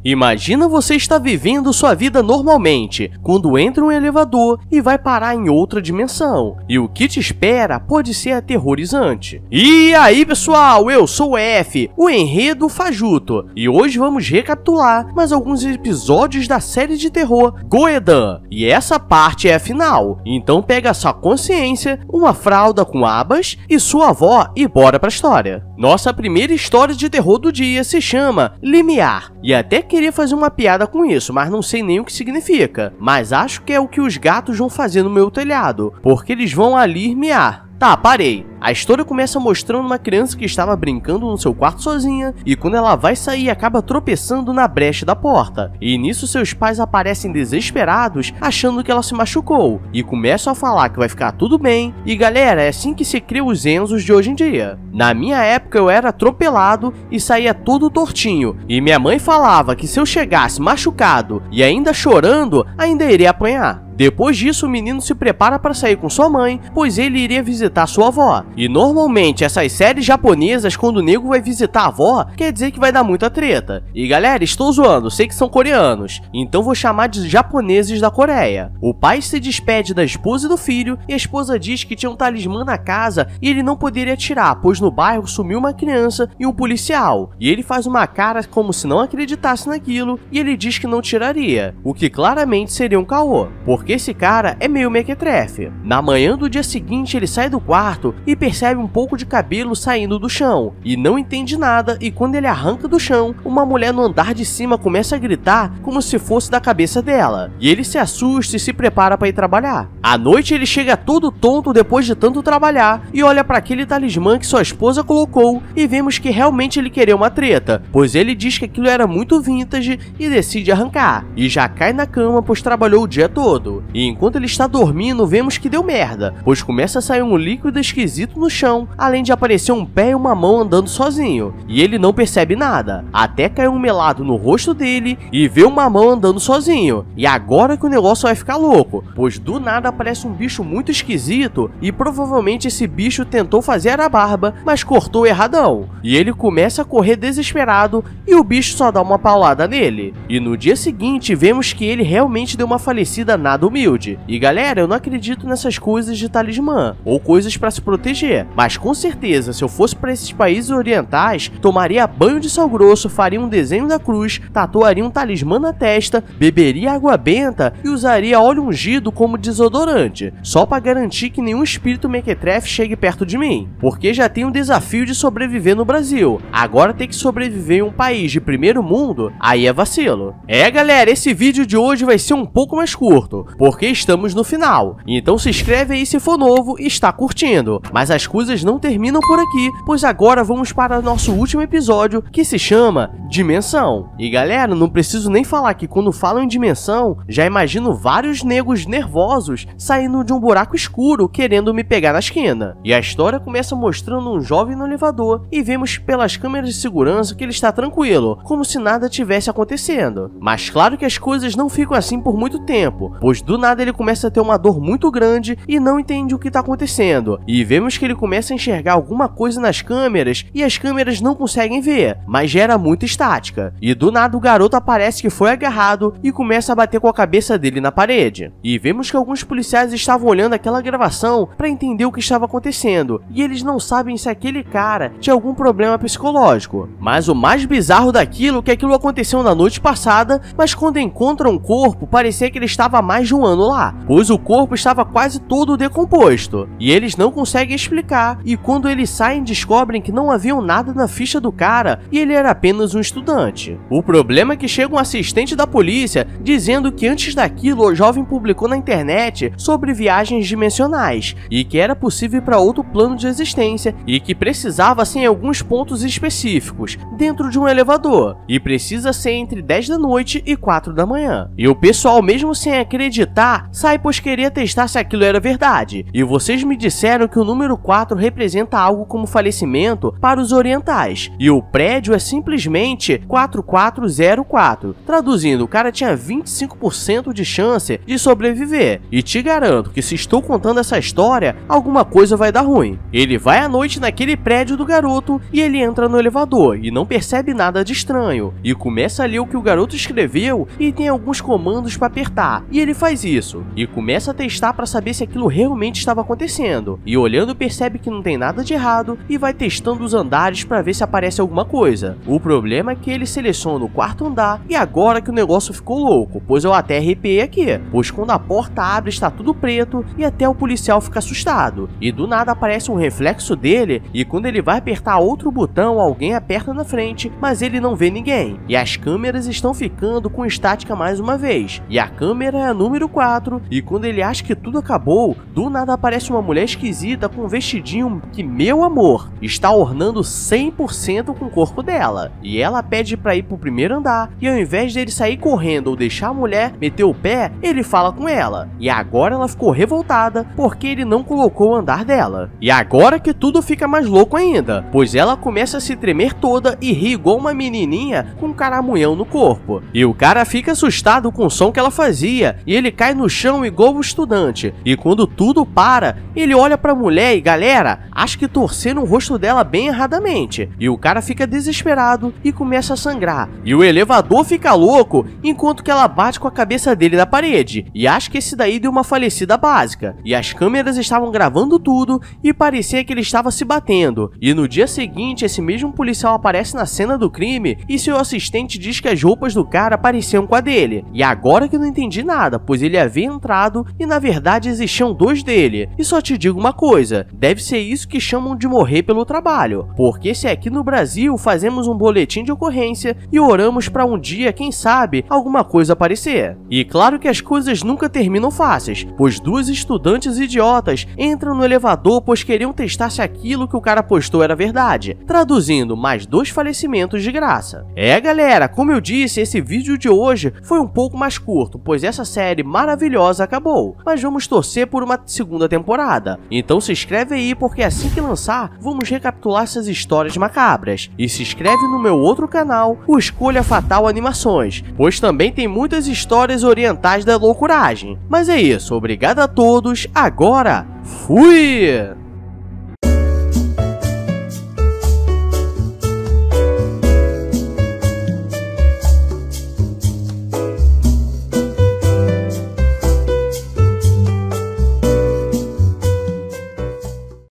Imagina você estar vivendo sua vida normalmente, quando entra um elevador e vai parar em outra dimensão. E o que te espera pode ser aterrorizante. E aí pessoal, eu sou o F, o enredo fajuto. E hoje vamos recapitular mais alguns episódios da série de terror Goedan. E essa parte é a final. Então pega sua consciência, uma fralda com abas e sua avó e bora pra história. Nossa primeira história de terror do dia se chama Limiar. E até queria fazer uma piada com isso, mas não sei nem o que significa. Mas acho que é o que os gatos vão fazer no meu telhado, porque eles vão ali miar. Tá, parei. A história começa mostrando uma criança que estava brincando no seu quarto sozinha e quando ela vai sair acaba tropeçando na brecha da porta. E nisso seus pais aparecem desesperados achando que ela se machucou e começam a falar que vai ficar tudo bem. E galera, é assim que se cria os Enzos de hoje em dia. Na minha época eu era atropelado e saía todo tortinho e minha mãe falava que se eu chegasse machucado e ainda chorando, ainda iria apanhar. Depois disso, o menino se prepara para sair com sua mãe, pois ele iria visitar sua avó. E normalmente essas séries japonesas, quando o nego vai visitar a avó, quer dizer que vai dar muita treta. E galera, estou zoando, sei que são coreanos, então vou chamar de japoneses da Coreia. O pai se despede da esposa e do filho, e a esposa diz que tinha um talismã na casa e ele não poderia tirar, pois no bairro sumiu uma criança e um policial. E ele faz uma cara como se não acreditasse naquilo, e ele diz que não tiraria, o que claramente seria um caô, porque esse cara é meio mequetrefe. Na manhã do dia seguinte ele sai do quarto e percebe um pouco de cabelo saindo do chão e não entende nada, e quando ele arranca do chão, uma mulher no andar de cima começa a gritar como se fosse da cabeça dela, e ele se assusta e se prepara para ir trabalhar. À noite ele chega todo tonto depois de tanto trabalhar e olha para aquele talismã que sua esposa colocou e vemos que realmente ele queria uma treta, pois ele diz que aquilo era muito vintage e decide arrancar, e já cai na cama pois trabalhou o dia todo. E enquanto ele está dormindo, vemos que deu merda, pois começa a sair um líquido esquisito no chão, além de aparecer um pé e uma mão andando sozinho, e ele não percebe nada, até cair um melado no rosto dele e vê uma mão andando sozinho. E agora que o negócio vai ficar louco, pois do nada aparece um bicho muito esquisito e provavelmente esse bicho tentou fazer a barba, mas cortou erradão, e ele começa a correr desesperado e o bicho só dá uma paulada nele. E no dia seguinte vemos que ele realmente deu uma falecida nada humilde. E galera, eu não acredito nessas coisas de talismã ou coisas para se proteger, mas com certeza se eu fosse para esses países orientais, tomaria banho de sal grosso, faria um desenho da cruz, tatuaria um talismã na testa, beberia água benta e usaria óleo ungido como desodorante, só para garantir que nenhum espírito mequetrefe chegue perto de mim, porque já tenho o desafio de sobreviver no Brasil, agora ter que sobreviver em um país de primeiro mundo, aí é vacilo. É galera, esse vídeo de hoje vai ser um pouco mais curto, porque estamos no final, então se inscreve aí se for novo e está curtindo. Mas as coisas não terminam por aqui, pois agora vamos para nosso último episódio, que se chama Dimensão. E galera, não preciso nem falar que quando falam em dimensão, já imagino vários negros nervosos saindo de um buraco escuro querendo me pegar na esquina. E a história começa mostrando um jovem no elevador e vemos pelas câmeras de segurança que ele está tranquilo, como se nada tivesse acontecendo. Mas claro que as coisas não ficam assim por muito tempo, pois do nada ele começa a ter uma dor muito grande e não entende o que está acontecendo, e vemos que ele começa a enxergar alguma coisa nas câmeras e as câmeras não conseguem ver, mas gera muita estática, e do nada o garoto aparece que foi agarrado e começa a bater com a cabeça dele na parede, e vemos que alguns policiais estavam olhando aquela gravação para entender o que estava acontecendo, e eles não sabem se aquele cara tinha algum problema psicológico. Mas o mais bizarro daquilo é que aquilo aconteceu na noite passada, mas quando encontram o corpo, parecia que ele estava há mais de um ano lá, pois o corpo estava quase todo decomposto, e eles não conseguem explicar, e quando eles saem descobrem que não havia nada na ficha do cara e ele era apenas um estudante. O problema é que chega um assistente da polícia dizendo que antes daquilo o jovem publicou na internet sobre viagens dimensionais e que era possível ir para outro plano de existência e que precisava ser em alguns pontos específicos dentro de um elevador e precisa ser entre 10 da noite e 4 da manhã. E o pessoal, mesmo sem acreditar acreditar, sai pois queria testar se aquilo era verdade. E vocês me disseram que o número 4 representa algo como falecimento para os orientais. E o prédio é simplesmente 4404. Traduzindo, o cara tinha 25% de chance de sobreviver. E te garanto que se estou contando essa história, alguma coisa vai dar ruim. Ele vai à noite naquele prédio do garoto e ele entra no elevador e não percebe nada de estranho. E começa a ler o que o garoto escreveu e tem alguns comandos para apertar. E ele faz isso. E começa a testar para saber se aquilo realmente estava acontecendo. E olhando percebe que não tem nada de errado e vai testando os andares para ver se aparece alguma coisa. O problema é que ele seleciona o quarto andar e agora que o negócio ficou louco, pois eu até arrepiei aqui, pois quando a porta abre está tudo preto e até o policial fica assustado. E do nada aparece um reflexo dele e quando ele vai apertar outro botão, alguém aperta na frente, mas ele não vê ninguém. E as câmeras estão ficando com estática mais uma vez. E a câmera é a número 4 e quando ele acha que tudo acabou, do nada aparece uma mulher esquisita com um vestidinho que, meu amor, está ornando 100% com o corpo dela. E ela pede pra ir pro primeiro andar e ao invés dele sair correndo ou deixar a mulher meter o pé, ele fala com ela. E agora ela ficou revoltada porque ele não colocou o andar dela. E agora que tudo fica mais louco ainda, pois ela começa a se tremer toda e ri igual uma menininha com um caramunhão no corpo. E o cara fica assustado com o som que ela fazia e ele cai no chão igual o estudante. E quando tudo para, ele olha pra mulher e galera, acha que torceram o rosto dela bem erradamente. E o cara fica desesperado e começa a sangrar. E o elevador fica louco enquanto que ela bate com a cabeça dele na parede. E acha que esse daí deu uma falecida básica. E as câmeras estavam gravando tudo e parecia que ele estava se batendo. E no dia seguinte, esse mesmo policial aparece na cena do crime e seu assistente diz que as roupas do cara pareciam com a dele. E agora que eu não entendi nada, pois ele havia entrado e na verdade existiam dois dele. E só te digo uma coisa, deve ser isso que chamam de morrer pelo trabalho. Porque se aqui no Brasil fazemos um boletim de ocorrência e oramos para um dia, quem sabe, alguma coisa aparecer. E claro que as coisas nunca terminam fáceis, pois duas estudantes idiotas entram no elevador pois queriam testar se aquilo que o cara postou era verdade. Traduzindo, mais 2 falecimentos de graça. É galera, como eu disse, esse vídeo de hoje foi um pouco mais curto, pois essa série maravilhosa acabou. Mas vamos torcer por uma segunda temporada. Então se inscreve aí porque assim que lançar, vamos recapitular essas histórias macabras. E se inscreve no meu outro canal, o Escolha Fatal Animações, pois também tem muitas histórias orientais da loucuragem. Mas é isso, obrigado a todos, agora fui!